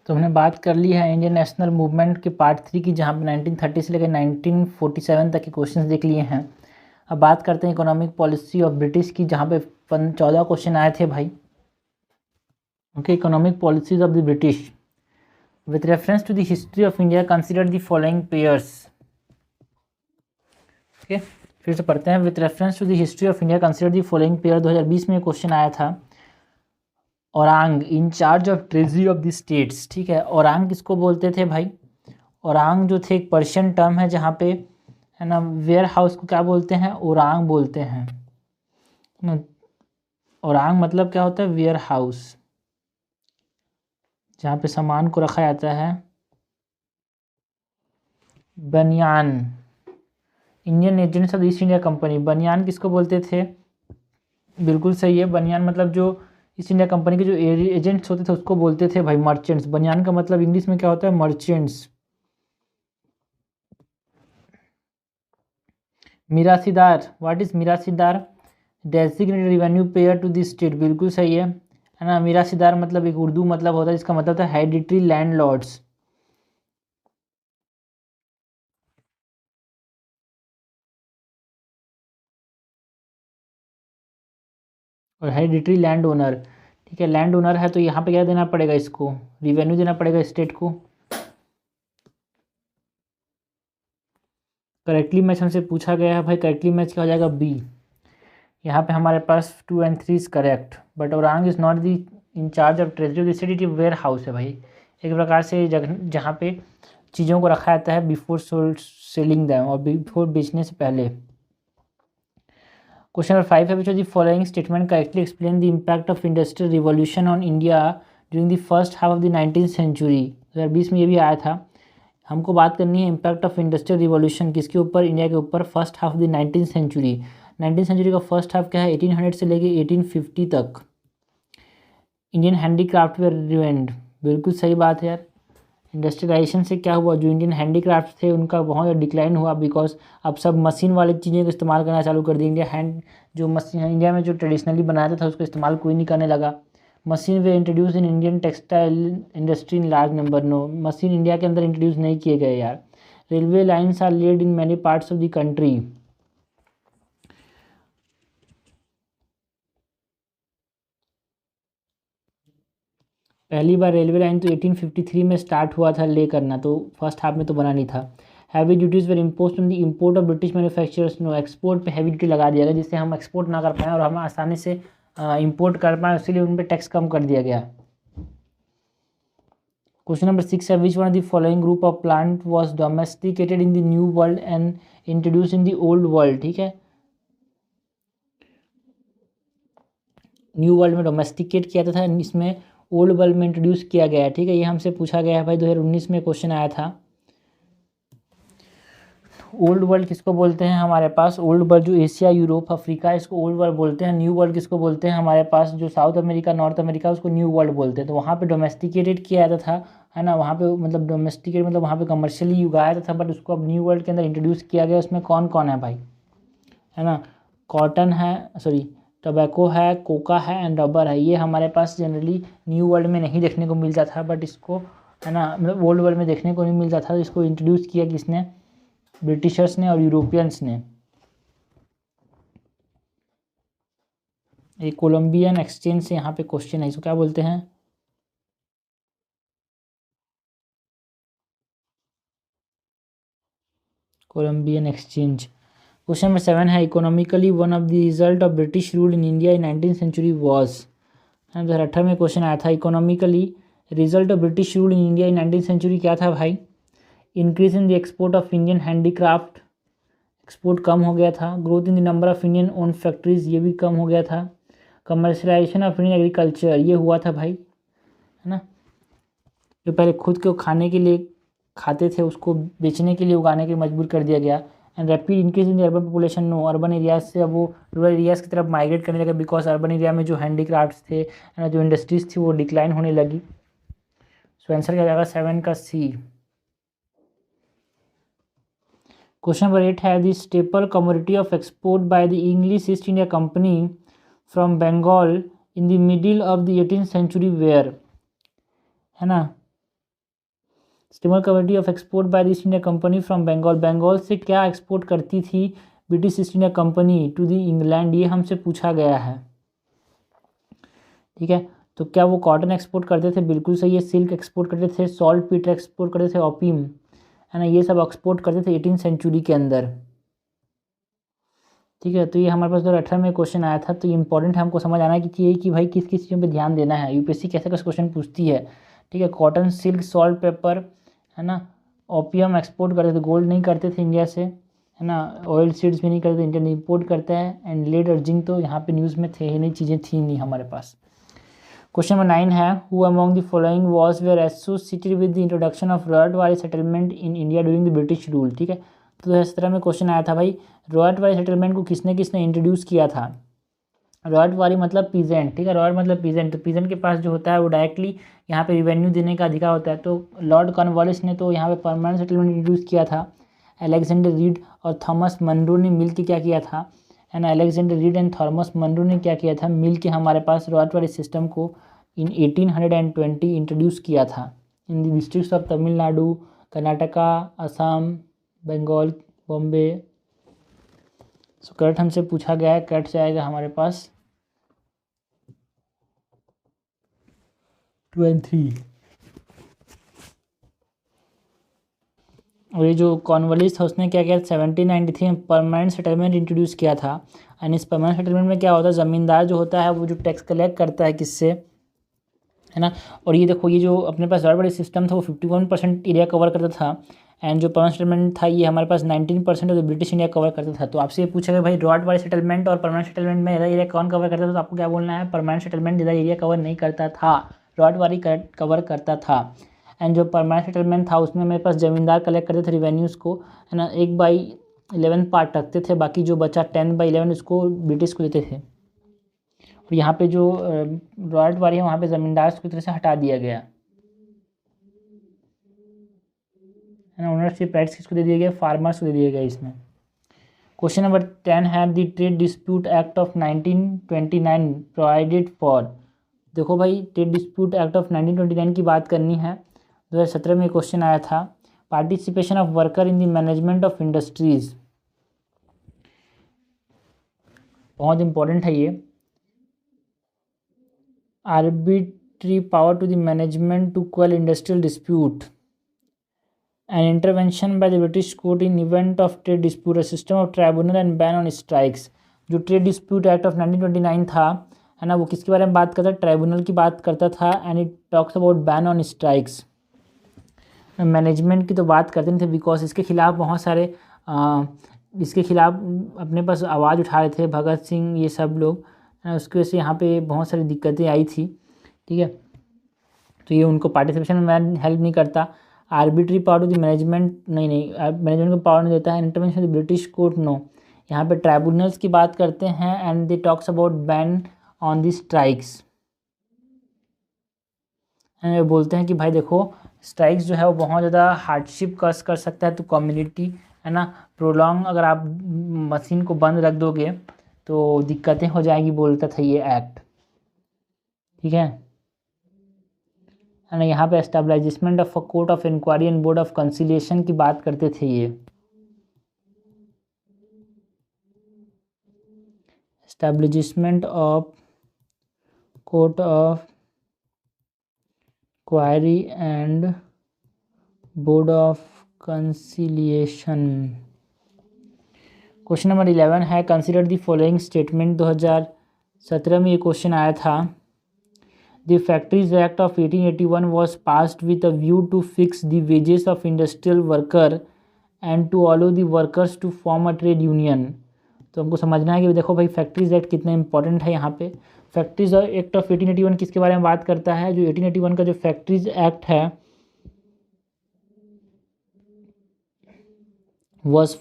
तो हमने बात कर ली है इंडियन नेशनल मूवमेंट के पार्ट 3 की, जहाँ पे 1930 से लेकर 1947 तक के क्वेश्चंस देख लिए हैं। अब बात करते हैं इकोनॉमिक पॉलिसी ऑफ ब्रिटिश की, जहाँ पे 14 क्वेश्चन आए थे भाई। Okay, economic policies of the British with reference to the history of India consider the following pairs. Okay, फिर से पढ़ते हैं। With reference to the history of India consider the following pair. 2020 में क्वेश्चन आया था। औरंग in charge of treasury of the states, ठीक है। औरंग किसको बोलते थे भाई? औरंग जो थे एक पर्शियन टर्म है, जहाँ पे है ना वेयर हाउस को क्या बोलते हैं? ओरांग बोलते हैं। ओरांग मतलब क्या होता है? वेयर हाउस, जहाँ पे सामान को रखा जाता है। बनियान, Indian agents of east India company, बनियान किसको बोलते थे? बिल्कुल सही है, बनियान मतलब जो ईस्ट इंडिया कंपनी के जो एजेंट्स होते थे उसको बोलते थे भाई मर्चेंट्स। बनियान का मतलब इंग्लिश में क्या होता है? Merchants. Mirasidar, what is mirasidar? Designated revenue payer to the state, बिल्कुल सही है ना। मिरासीदार मतलब एक उर्दू मतलब होता है, जिसका मतलब था हेरिडिटरी लैंडलॉर्ड्स। और हेरिडिटरी लैंड ओनर, ठीक है। लैंड ओनर है तो यहाँ पे क्या देना पड़ेगा? इसको रिवेन्यू देना पड़ेगा स्टेट को। करेक्टली मैच हमसे पूछा गया है भाई, करेक्टली मैच क्या हो जाएगा? बी। यहाँ पे हमारे पास 2 and 3 इज करेक्ट। बट औरंग is not the in charge of treasury of the city, warehouse है भाई, एक प्रकार से जगह जहाँ पे चीज़ों को रखा जाता है बिफोर सेलिंग दैम, और बिफोर बेचने से पहले। क्वेश्चन नंबर 5 है, which of the following statement correctly explain the impact of industrial revolution on India during the first half of the 19th century. 2020 में ये भी आया था। हमको बात करनी है इम्पैक्ट ऑफ इंडस्ट्रियल रिवॉल्यूशन किसके ऊपर? इंडिया के ऊपर, first half of the 19th century. 19th century का फर्स्ट हाफ क्या है? 1800 से लेके 1850 तक। इंडियन हैंडीक्राफ्ट वेयर रुइंड, बिल्कुल सही बात है यार। इंडस्ट्रियलाइजेशन से क्या हुआ? जो इंडियन हैंडीक्राफ्ट थे उनका बहुत ज़्यादा डिक्लाइन हुआ, बिकॉज अब सब मशीन वाली चीज़ें का इस्तेमाल करना चालू कर दी। जो मशीन इंडिया में जो ट्रेडिशनली बनाया था उसका इस्तेमाल कोई नहीं करने लगा। Machine were introduce in Indian textile industry in large number. No, machine India के अंदर इंट्रोड्यूस नहीं किए गए यार। Railway lines are laid in many parts of the country. पहली बार रेलवे लाइन तो 1853 में स्टार्ट हुआ था ले करना, तो फर्स्ट हाफ में तो बना नहीं था। Heavy duties were impose on the import of British manufacturers. No, export पे हैवी ड्यूटी लगा दिया गया, जिससे हम एक्सपोर्ट ना कर पाएँ और हम आसानी से इंपोर्ट कर पाएँ, इसीलिए उन पर टैक्स कम कर दिया गया। क्वेश्चन नंबर 6 है, which one of the following group of plant was domesticated in the new world and introduce in the old world, ठीक है। न्यू वर्ल्ड में डोमेस्टिकेट किया था, इसमें ओल्ड वर्ल्ड में इंट्रोड्यूस किया गया है, ठीक है। ये हमसे पूछा गया है भाई, 2019 में क्वेश्चन आया था। ओल्ड वर्ल्ड किसको बोलते हैं? हमारे पास ओल्ड वर्ल्ड जो एशिया, यूरोप, अफ्रीका, इसको ओल्ड वर्ल्ड बोलते हैं। न्यू वर्ल्ड किसको बोलते हैं? हमारे पास जो साउथ अमेरिका, नॉर्थ अमेरिका, उसको न्यू वर्ल्ड बोलते हैं। तो वहाँ पे डोमेस्टिकेटेड किया जाता था, है ना। वहाँ पे मतलब डोमेस्टिकेट मतलब वहाँ पे कमर्शियली उगाया जाता था, बट उसको अब न्यू वर्ल्ड के अंदर इंट्रोड्यूस किया गया। उसमें कौन कौन है भाई? है ना, कॉटन है, सॉरी टोबैको है, कोका है एंड रबर है। ये हमारे पास जनरली न्यू वर्ल्ड में नहीं देखने को मिलता था, बट इसको है ना मतलब ओल्ड वर्ल्ड में देखने को नहीं मिलता था। इसको इंट्रोड्यूस किया किसने? ब्रिटिशर्स ने और यूरोपियंस ने। एक कोलंबियन एक्सचेंज से यहाँ पे क्वेश्चन है, इसको क्या बोलते हैं? Colombian exchange. क्वेश्चन नंबर 7 है, economically one of the result of British rule in India in 19th century was. 2018 में क्वेश्चन आया था, economically result of British rule in India in 19th century क्या था भाई? Increase in the export of Indian handicraft, export कम हो गया था। Growth in the number of Indian own factories, ये भी कम हो गया था। कमर्शलाइजेशन ऑफ इंडियन एग्रीकल्चर, ये हुआ था भाई, है ना। जो पहले खुद को खाने के लिए खाते थे उसको बेचने के लिए उगाने के लिए मजबूर कर दिया गया। And rapid increase in the urban population. No, urban areas से अब वो रूरल एरियाज़ की तरफ माइग्रेट करने लगा, बिकॉज अर्बन एरिया में जो हैंडीक्राफ्ट्स थे, जो इंडस्ट्रीज थी, वो डिक्लाइन होने लगी। सो आंसर क्या जाएगा? 7 का सी। क्वेश्चन नंबर 8 है, the staple commodity of export by the English East India Company from Bengal in the middle of the 18th century were, है ना। Steamer commodity of export by the East India Company from Bengal, Bengal से क्या export करती थी British East India Company to the England, ये हमसे पूछा गया है। ठीक है, तो क्या वो कॉटन एक्सपोर्ट करते थे? बिल्कुल सही है। सिल्क एक्सपोर्ट करते थे, सॉल्ट पीट एक्सपोर्ट करते थे, ओपियम, है ना, ये सब एक्सपोर्ट करते थे 18वीं सेंचुरी के अंदर। ठीक है, तो ये हमारे पास 2018 में क्वेश्चन आया था, तो ये इंपॉर्टेंट है, हमको समझ आना चाहिए कि भाई किस किस चीज़ों पे ध्यान देना है, यूपीएससी कैसे कैसे क्वेश्चन पूछती है। ठीक है, कॉटन, सिल्क, सॉल्ट, पेपर, है ना, ओपियम एक्सपोर्ट करते थे, गोल्ड नहीं करते थे इंडिया से, है ना, ऑयल सीड्स भी नहीं करते, इंडिया इंपोर्ट करता है, एंड लेड और जिंक तो यहाँ पे न्यूज़ में थे ही नहीं, चीज़ें थी नहीं हमारे पास। क्वेश्चन नंबर 9 है, who among the following was were associated with the introduction of ryotwari settlement in India during the British rule. ठीक है, तो 2017 में क्वेश्चन आया था भाई, रॉयट वाली सेटलमेंट को किसने किसने इंट्रोड्यूस किया था। रॉयट वाली मतलब पीजेंट, ठीक है, रॉयट मतलब पीजेंट, तो पीजेंट के पास जो होता है वो डायरेक्टली यहाँ पे रिवेन्यू देने का अधिकार होता है, तो लॉर्ड कॉर्नवालिस ने तो यहाँ पे परमानेंट सेटलमेंट इंट्रोड्यूस किया था। अलेक्जेंडर रीड और थॉमस मनरो ने मिल के क्या किया था, है ना, Alexander Read and Thomas Munro ने क्या किया था, मिल के हमारे पास रॉयट वाली सिस्टम को इन 1820 इंट्रोड्यूस किया था in the districts of Tamil Nadu, Karnataka, Assam, Bengal, Bombay. So correct हमसे पूछा गया है, करेक्ट से आएगा हमारे पास 2 और 3। और ये जो कॉर्नवालिस था उसने क्या किया, 1793 में परमानेंट सेटलमेंट इंट्रोड्यूस किया था। एंड इस परमानेंट सेटलमेंट में क्या होता है, ज़मींदार जो होता है वो जो टैक्स कलेक्ट करता है किससे, है ना। और ये देखो, ये जो अपने पास रॉयट वाली सिस्टम था वो 51% एरिया कवर करता था, एंड जो परमानेंट सेटलमेंट था ये हमारे पास 19% of the British India cover करता था। तो आपसे ये पूछेगा भाई रॉयट वाली सेटलमेंट और परमानेंट सेटलमेंट में ज़्यादा एरिया कौन कवर करता था, तो आपको क्या बोलना है, परमानेंट सेटलमेंट ज़्यादा एरिया कवर नहीं करता था, रॉयट वाली कवर करता था। एंड जो परमानेंट सेटलमेंट था उसमें मेरे पास ज़मींदार कलेक्ट करते थे रिवेन्यूज़ को, है ना, 1/11 पार्ट रखते थे, बाकी जो बचा 10/11 उसको ब्रिटिश को देते थे। और यहाँ पे जो रॉयट वाली है वहाँ पे ज़मींदार को तरह से हटा दिया गया, है ना, ओनरशिप राइट्स किसको दे दिया गया, फार्मर्स को दे दिया गया इसमें। क्वेश्चन नंबर 10 है, the trade dispute act of 1929 provided for. देखो भाई, ट्रेड डिस्प्यूट एक्ट ऑफ 1929 की बात करनी है, 2017 में क्वेश्चन आया था। Participation of worker in the management of industries, बहुत इंपॉर्टेंट है ये। Arbitrary power to the management to quell industrial dispute, an intervention by the British court in event of trade dispute, a system of tribunal and ban on strikes। जो trade dispute act of 1929 था, है ना, वो किसके बारे में बात करता था, ट्राइब्यूनल की बात करता था, and it talks about ban on strikes. Management की तो बात करते नहीं थे, बिकॉज इसके खिलाफ बहुत सारे इसके खिलाफ अपने पास आवाज़ उठा रहे थे, भगत सिंह ये सब लोग, उसकी वजह से यहाँ पे बहुत सारी दिक्कतें आई थी। ठीक है, तो ये उनको पार्टिसिपेशन में हेल्प नहीं करता। Arbitrary power to the management, नहीं मैनेजमेंट को पावर नहीं देता है। Intervention the British court, no. यहाँ पे ट्राइब्यूनल्स की बात करते हैं, and they talks about ban on the strikes. बोलते हैं कि भाई देखो, स्ट्राइक्स जो है वो बहुत ज़्यादा हार्डशिप कस कर सकता है, तो कम्युनिटी, है ना, प्रोलॉन्ग अगर आप मशीन को बंद रख दोगे तो दिक्कतें हो जाएगी, बोलता था ये एक्ट। ठीक है ना, यहाँ पे establishment of a court of inquiry and board of conciliation की बात करते थे ये। Establishment of court of inquiry and board of conciliation. Question number 11 है, कंसिडर द फॉलोइंग स्टेटमेंट। 2017 में ये क्वेश्चन आया था। The Factories Act of 1881 was passed with a view to fix the wages of industrial worker and to allow the workers to form a trade union। तो हमको समझना है कि देखो भाई फैक्ट्रीज एक्ट कितना इंपॉर्टेंट है। यहाँ पे फैक्ट्रीज एक्ट ऑफ 1881 किसके बारे में बात करता है, जो 1881 का जो फैक्ट्रीज एक्ट है was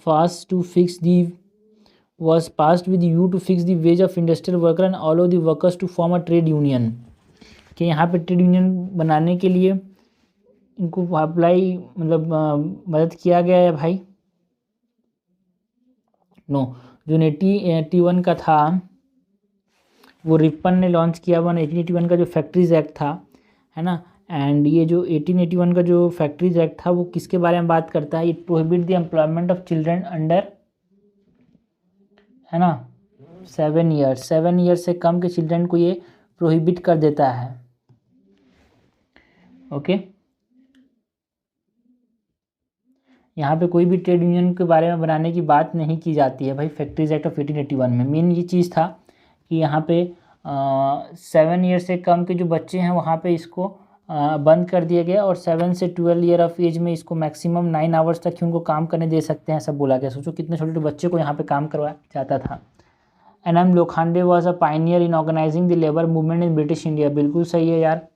passed with the view to fix the wage of industrial worker and allow the workers to form a trade union। कि यहाँ पे ट्रेड यूनियन बनाने के लिए इनको अप्लाई मतलब मदद किया गया है भाई। नो, जो 1881 का था वो रिपन ने लॉन्च किया हुआ। 1881 का जो फैक्ट्रीज एक्ट था, है ना, एंड ये जो 1881 का जो फैक्ट्रीज एक्ट था वो किसके बारे में बात करता है? It prohibit the employment of children under, है ना, 7 ईयर्स, 7 ईयर्स से कम के चिल्ड्रन को ये प्रोहिबिट कर देता है। ओके, यहाँ पे कोई भी ट्रेड यूनियन के बारे में बनाने की बात नहीं की जाती है भाई फैक्ट्रीज एक्ट ऑफ 1881 में। मेन ये चीज़ था कि यहाँ पे 7 ईयर से कम के जो बच्चे हैं वहाँ पे इसको बंद कर दिया गया, और 7 से 12 ईयर ऑफ एज में इसको मैक्सिमम 9 आवर्स तक ही उनको काम करने दे सकते हैं, सब बोला गया। सोचो कितने छोटे छोटे बच्चे को यहाँ पे काम करवाया जाता था। N M. Lokhande was a pioneer in organising the labour movement in British India. बिल्कुल सही है यार।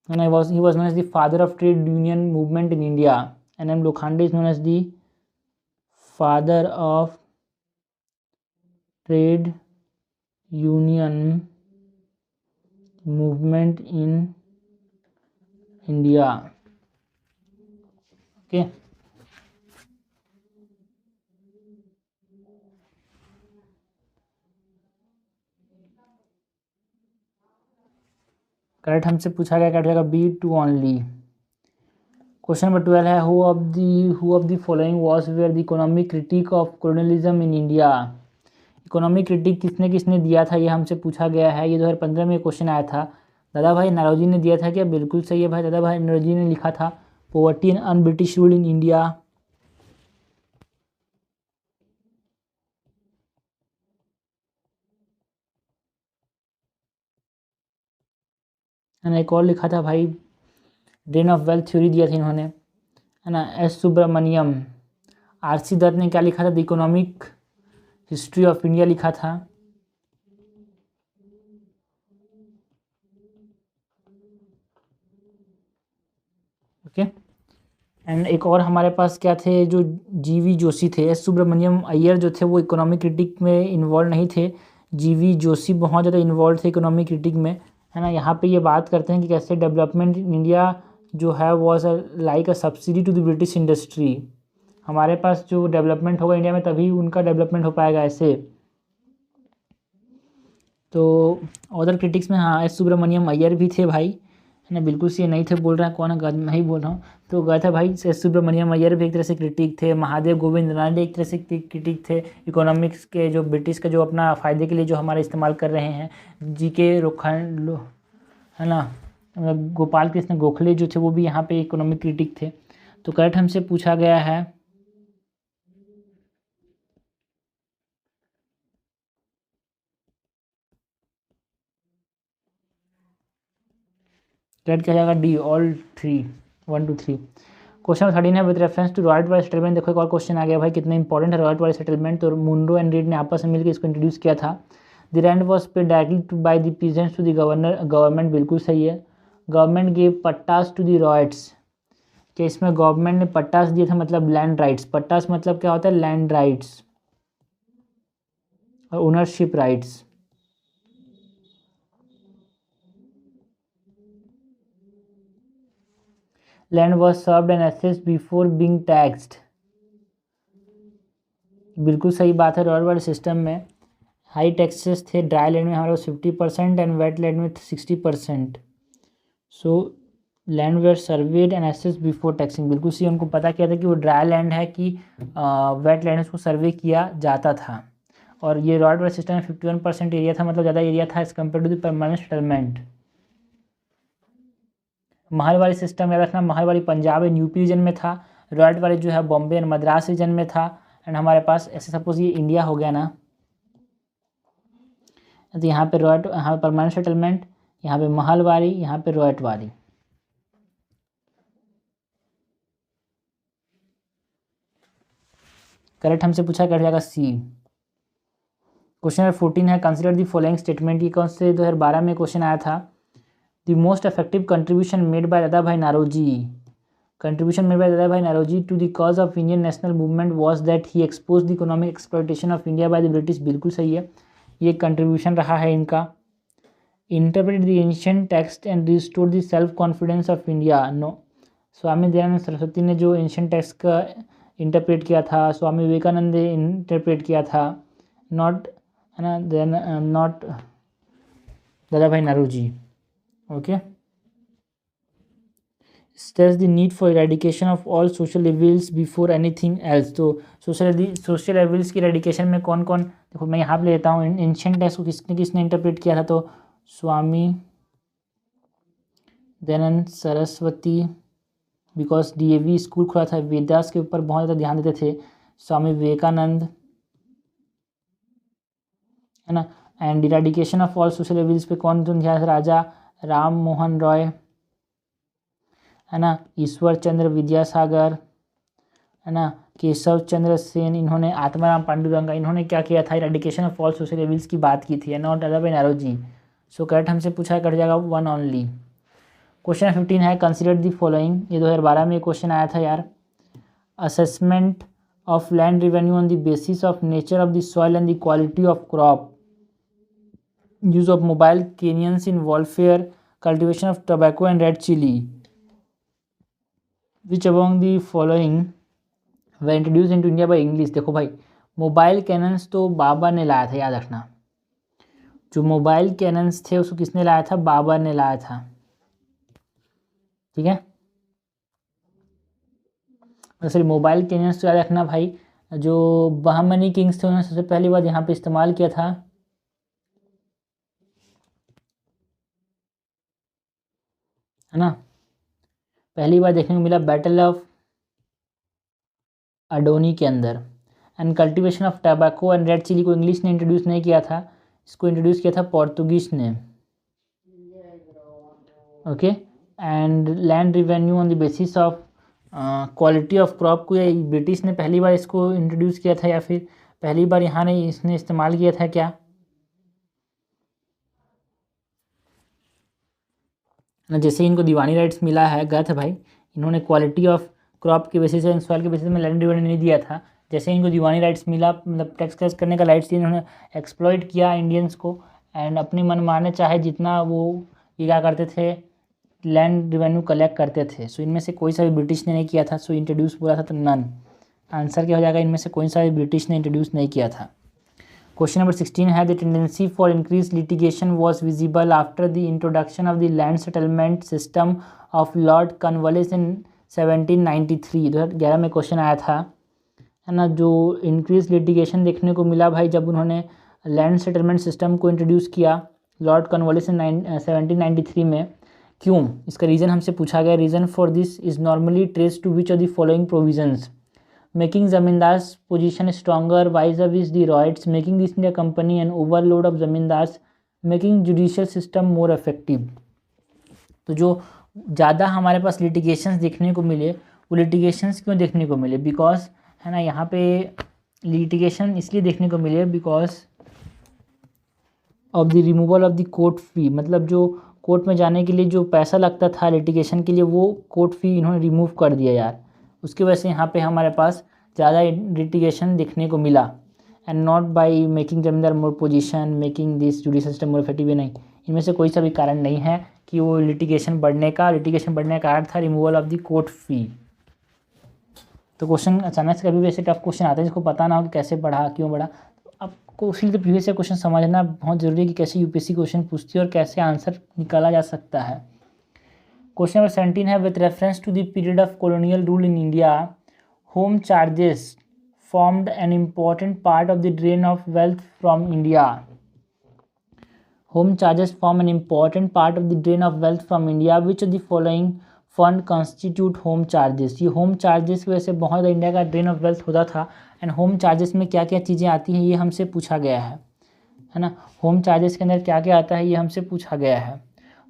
And he was known as the father of trade union movement in India. N.M. Lokhande is known as the father of trade union movement in India. Okay. Correct हमसे पूछा गया, cut जाएगा B2 only. Question number 12 है who of the following was were the economic critique of colonialism in India. Economic critique किसने किसने दिया था ये हमसे पूछा गया है। ये 2015 में क्वेश्चन आया था। दादा भाई नौरोजी ने दिया था क्या? बिल्कुल सही है भाई, दादा भाई नौरोजी ने लिखा था poverty and un British rule in India. है ना, एक और लिखा था भाई ड्रेन ऑफ वेल्थ थ्योरी दिया था इन्होंने, है ना, एस सुब्रमण्यम। आर.सी. दत्त ने क्या लिखा था? The economic history of India लिखा था। ओके, एंड एक और हमारे पास क्या थे जो जी.वी. जोशी थे। एस सुब्रमण्यम अय्यर जो थे वो इकोनॉमिक क्रिटिक में इन्वॉल्व नहीं थे। जी.वी. जोशी बहुत ज़्यादा इन्वॉल्व थे इकोनॉमिक क्रिटिक में, है ना। यहाँ पे ये बात करते हैं कि कैसे डेवलपमेंट इन इंडिया जो है was like a subsidy to the British industry. हमारे पास जो डेवलपमेंट होगा इंडिया में तभी उनका डेवलपमेंट हो पाएगा ऐसे। तो अदर क्रिटिक्स में हाँ एस सुब्रमण्यम अय्यर भी थे भाई, है ना। बिल्कुल से नहीं थे बोल रहा है, कौन है मैं ही बोल रहा हूँ। तो गए थे भाई एस सुब्रमण्यम अय्यर भी एक तरह से क्रिटिक थे। महादेव गोविंद रानडे एक तरह से क्रिटिक थे इकोनॉमिक्स के, जो ब्रिटिश का जो अपना फ़ायदे के लिए जो हमारे इस्तेमाल कर रहे हैं। जी.के. रोखंड, है ना, गोपाल कृष्ण गोखले जो थे वो भी यहाँ पे इकोनॉमिक क्रिटिक थे। तो करेक्ट हमसे पूछा गया है करेक्ट क्या जाएगा? D, all 3, 1 2 3। क्वेश्चन 13 है विद रेफरेंस टू रॉयट वाली सेटलमेंट। देखो एक और क्वेश्चन आ गया भाई, कितना इंपॉर्टेंट है रॉयट वाली सेटलमेंट। तो मुंडो एंड रीड ने आपस में मिलकर इसको इंट्रोड्यूस किया था। The rent was paid directly by the peasants to the government. बिल्कुल सही है। Government gave pattas to the ryots. कि इसमें गवर्नमेंट ने पट्टास दिए थे, मतलब लैंड राइट्स। पट्टास मतलब क्या होता है? लैंड राइट्स और ownership rights. Land was served and assessed before being taxed. बिल्कुल सही बात है। रॉयल वाले सिस्टम में हाई टैक्सेस थे। ड्राई लैंड में हमारे पास 50% एंड वेट लैंड में 60%। So land were surveyed and assess before taxing. बिल्कुल सही, उनको पता किया था कि वो ड्राई लैंड है कि वेट लैंड है, उसको सर्वे किया जाता था। और ये रॉयल वाले सिस्टम में 51% एरिया था, मतलब ज़्यादा एरिया था as compared to the permanent settlement. Mahalwari system याद रखना, Mahalwari Punjab and UP region में था। रॉयल वाली जो है बॉम्बे एंड मद्रास रीजन में था। एंड हमारे पास ऐसे सपोज ये इंडिया हो गया ना, तो यहाँ पे रॉयट, यहाँ पे परमानेंट सेटलमेंट, यहाँ पे महलवाड़ी, यहाँ पे रॉयट वाली। करेक्ट हमसे पूछा कर जाएगा सी। क्वेश्चन नंबर 14 है कंसिडर द फॉलोइंग स्टेटमेंट। ये कौन से 2012 में क्वेश्चन आया था। The most effective contribution made by Dadabhai Naoroji. Contribution made by Dadabhai Naoroji to the cause of Indian national movement was that he expose the economic exploitation of India by the British. बिल्कुल सही है, ये contribution रहा है इनका। Interpreted the ancient text and restore the self confidence of India. No, Swami Dayanand Saraswati ने जो ancient text का इंटरप्रेट किया था, स्वामी विवेकानंद ने इंटरप्रेट किया था, नॉट, है ना, then not Dadabhai Naoroji. Okay, stress the need for eradication of all social evils before anything else. तो सोशल एविल्स की इरेडिकेशन में कौन कौन, देखो मैं यहाँ पे लेता हूँ एंशिएंट टेक्स्ट को किसने किसने इंटरप्रेट किया था, तो Swami Dayanand Saraswati, because DAV school खुला था, वेदास के ऊपर बहुत ज़्यादा ध्यान देते थे, स्वामी विवेकानंद, है ना। And eradication of all social evils पे कौन कौन ध्यान, राजा राम मोहन रॉय, है ना, ईश्वर चंद्र विद्यासागर, है ना, केशव चंद्र सेन, इन्होंने आत्माराम पांडुरंगा, इन्होंने क्या किया था, eradication of all social evils की बात की थी, not other by Naoroji. So correct हमसे पूछा कट जाएगा 1 ओनली। क्वेश्चन 15 है कंसिडर द फॉलोइंग, ये 2012 में क्वेश्चन आया था यार। Assessment of land revenue on the basis of nature of the soil and the quality of crop, use of mobile canyons in warfare, cultivation of tobacco and red chili, which among the following were introduced into India by English। देखो भाई mobile cannons तो बाबर ने लाया था, याद रखना, जो mobile cannons थे उसको किसने लाया था, बाबर ने लाया था, ठीक है। सॉरी मोबाइल कैनन्स तो याद रखना भाई, जो बहमनी किंग्स थे उन्होंने सबसे पहली बार यहाँ पे इस्तेमाल किया था, है ना। पहली बार देखने को मिला बैटल ऑफ अडोनी के अंदर। And cultivation of tobacco and red chilli को इंग्लिश ने इंट्रोड्यूस नहीं किया था, इसको इंट्रोड्यूस किया था पोर्तुगीज ने, okay. And land revenue on the basis of quality of crop को या ब्रिटिश ने पहली बार इसको इंट्रोड्यूस किया था, या फिर पहली बार यहाँ ने इसने इस्तेमाल किया था क्या, जैसे इनको दीवानी राइट्स मिला है, गलत है भाई, इन्होंने क्वालिटी ऑफ क्रॉप के बेसिस एंड सॉइल के बेसिस में लैंड रिवेन्यू नहीं दिया था। जैसे इनको दीवानी राइट्स मिला, मतलब टैक्स क्लेम करने का राइट्स, इन्होंने एक्सप्लॉइट किया इंडियंस को एंड अपने मन माने चाहे जितना वो ये क्या करते थे, लैंड रिवेन्यू कलेक्ट करते थे। सो इनमें से कोई सा भी ब्रिटिश ने नहीं किया था, सो इंट्रोड्यूस बोला था तो नन, आंसर क्या हो जाएगा, इनमें से कोई सा भी ब्रिटिश ने इंट्रोड्यूस नहीं किया था। क्वेश्चन नंबर 16 है the tendency for increase litigation was visible after the introduction of the land settlement system of lord Cornwallis in 1793। 2011 में क्वेश्चन आया था, है ना। जो इंक्रीज लिटिगेशन देखने को मिला भाई जब उन्होंने लैंड सेटलमेंट सिस्टम को इंट्रोड्यूस किया लॉर्ड कॉर्नवालिस इन 1793 में, क्यों, इसका रीज़न हमसे पूछा गया। Reason for this is normally trace to which of the following provisions, making zamindars position stronger vis-a-vis the royals, making the East India Company an overload of zamindars, making judicial system more effective। तो जो ज़्यादा हमारे पास litigations देखने को मिले, वो litigations क्यों देखने को मिले, बिकॉज, है ना, यहाँ पे लिटिगेशन इसलिए देखने को मिले because of the removal of the court fee, मतलब जो कोर्ट में जाने के लिए जो पैसा लगता था लिटिगेशन के लिए, वो कोर्ट फी इन्होंने रिमूव कर दिया यार, उसकी वजह से यहाँ पे हमारे पास ज़्यादा लिटिगेशन देखने को मिला। And not by making zamindar more position, making this judicial system more effective, नहीं, इनमें से कोई सा भी कारण नहीं है कि वो लिटिगेशन बढ़ने का कारण था removal of the court fee. तो क्वेश्चन अचानक से कभी भी ऐसे टफ क्वेश्चन आते हैं जिसको पता ना हो कि कैसे बढ़ा, क्यों बढ़ा, तो आपको उसी लिए प्रीवियस ईयर क्वेश्चन समझना बहुत ज़रूरी है कि कैसे यूपीएससी क्वेश्चन पूछती है और कैसे आंसर निकाला जा सकता है। क्वेश्चन नंबर 17 है with reference to the period of colonial rule in India, home charges formed an important part of the drain of wealth from India. Home charges form an important part of the drain of wealth from India. Which of the following fund constitute home charges? ये home charges की वजह से बहुत ज़्यादा India का drain of wealth होता था। And home charges में क्या क्या चीज़ें आती हैं ये हमसे पूछा गया है ना। home charges के अंदर क्या क्या आता है ये हमसे पूछा गया है।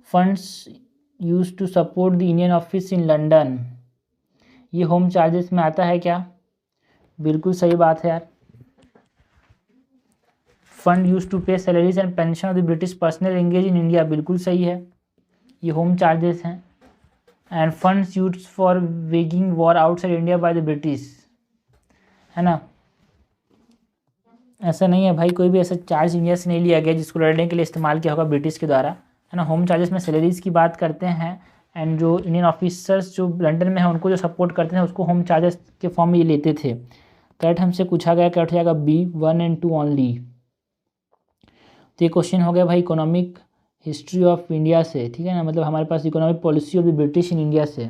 Funds used to support the Indian office in London, ये home charges में आता है क्या? बिल्कुल सही बात है यार। फंड यूज टू पे salaries and pension of the British personal engage in India, बिल्कुल सही है, ये होम चार्जेस हैं। End funds use for weighing war outside India by the British, है ना। ऐसा नहीं है भाई, कोई भी ऐसा चार्ज इंडिया से नहीं लिया गया जिसको लड़ने के लिए इस्तेमाल किया होगा ब्रिटिश के द्वारा, है ना। होम चार्जेस में सैलरीज की बात करते हैं एंड जो इंडियन ऑफिसर्स जो लंदन में है उनको जो सपोर्ट करते हैं उसको होम चार्जेस के फॉर्म में ये लेते थे। करेक्ट हमसे पूछा गया, क्या उठ जाएगा बी 1 और 2 ओनली। तो ये क्वेश्चन हो गया भाई इकोनॉमिक हिस्ट्री ऑफ इंडिया से, ठीक है ना, मतलब हमारे पास economic policy of the British in India से।